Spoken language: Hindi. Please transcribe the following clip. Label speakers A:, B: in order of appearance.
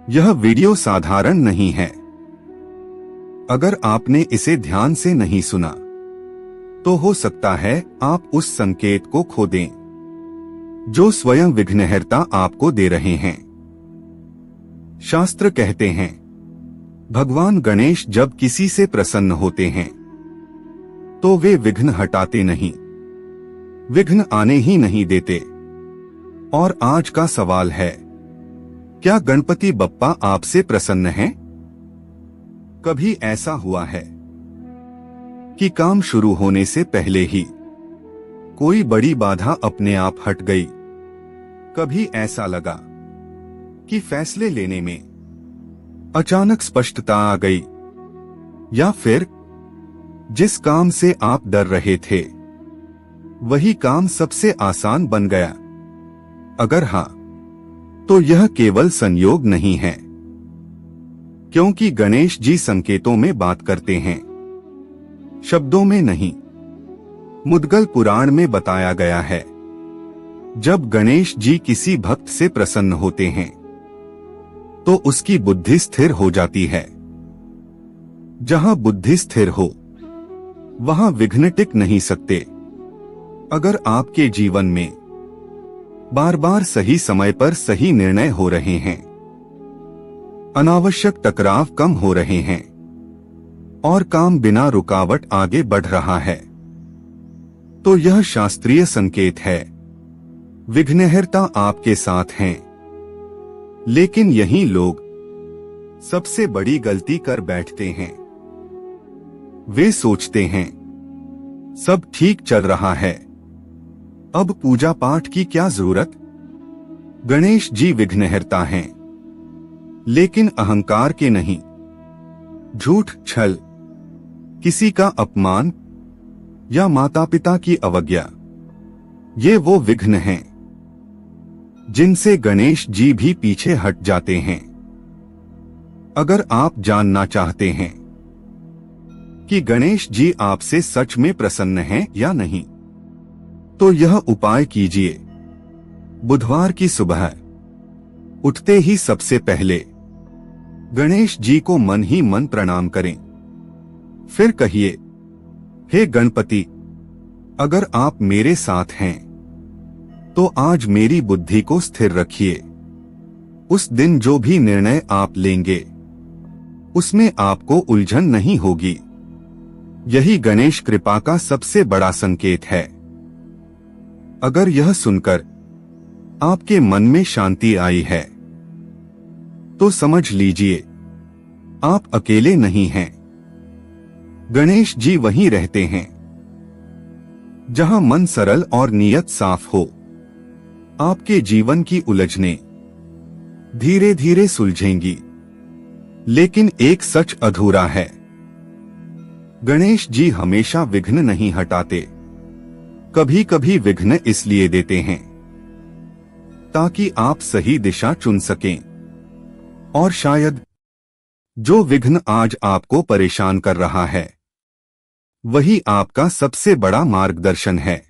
A: यह वीडियो साधारण नहीं है। अगर आपने इसे ध्यान से नहीं सुना तो हो सकता है आप उस संकेत को खो दें जो स्वयं विघ्नहर्ता आपको दे रहे हैं। शास्त्र कहते हैं भगवान गणेश जब किसी से प्रसन्न होते हैं तो वे विघ्न हटाते नहीं, विघ्न आने ही नहीं देते। और आज का सवाल है, क्या गणपति बप्पा आपसे प्रसन्न हैं? कभी ऐसा हुआ है कि काम शुरू होने से पहले ही कोई बड़ी बाधा अपने आप हट गई? कभी ऐसा लगा कि फैसले लेने में अचानक स्पष्टता आ गई? या फिर जिस काम से आप डर रहे थे वही काम सबसे आसान बन गया? अगर हाँ, तो यह केवल संयोग नहीं है, क्योंकि गणेश जी संकेतों में बात करते हैं, शब्दों में नहीं। मुद्गल पुराण में बताया गया है, जब गणेश जी किसी भक्त से प्रसन्न होते हैं तो उसकी बुद्धि स्थिर हो जाती है। जहां बुद्धि स्थिर हो वहां विघ्न टिक नहीं सकते। अगर आपके जीवन में बार बार सही समय पर सही निर्णय हो रहे हैं, अनावश्यक टकराव कम हो रहे हैं और काम बिना रुकावट आगे बढ़ रहा है, तो यह शास्त्रीय संकेत है, विघ्नहर्ता आपके साथ हैं। लेकिन यही लोग सबसे बड़ी गलती कर बैठते हैं। वे सोचते हैं सब ठीक चल रहा है, अब पूजा पाठ की क्या जरूरत? गणेश जी विघ्नहर्ता हैं, लेकिन अहंकार के नहीं। झूठ, छल, किसी का अपमान या माता पिता की अवज्ञा, ये वो विघ्न हैं जिनसे गणेश जी भी पीछे हट जाते हैं। अगर आप जानना चाहते हैं कि गणेश जी आपसे सच में प्रसन्न हैं या नहीं, तो यह उपाय कीजिए। बुधवार की सुबह उठते ही सबसे पहले गणेश जी को मन ही मन प्रणाम करें। फिर कहिए, हे गणपति, अगर आप मेरे साथ हैं तो आज मेरी बुद्धि को स्थिर रखिए। उस दिन जो भी निर्णय आप लेंगे उसमें आपको उलझन नहीं होगी। यही गणेश कृपा का सबसे बड़ा संकेत है। अगर यह सुनकर आपके मन में शांति आई है तो समझ लीजिए आप अकेले नहीं हैं। गणेश जी वहीं रहते हैं जहां मन सरल और नीयत साफ हो। आपके जीवन की उलझनें धीरे धीरे सुलझेंगी, लेकिन एक सच अधूरा है, गणेश जी हमेशा विघ्न नहीं हटाते। कभी कभी विघ्न इसलिए देते हैं ताकि आप सही दिशा चुन सकें। और शायद जो विघ्न आज आपको परेशान कर रहा है वही आपका सबसे बड़ा मार्गदर्शन है।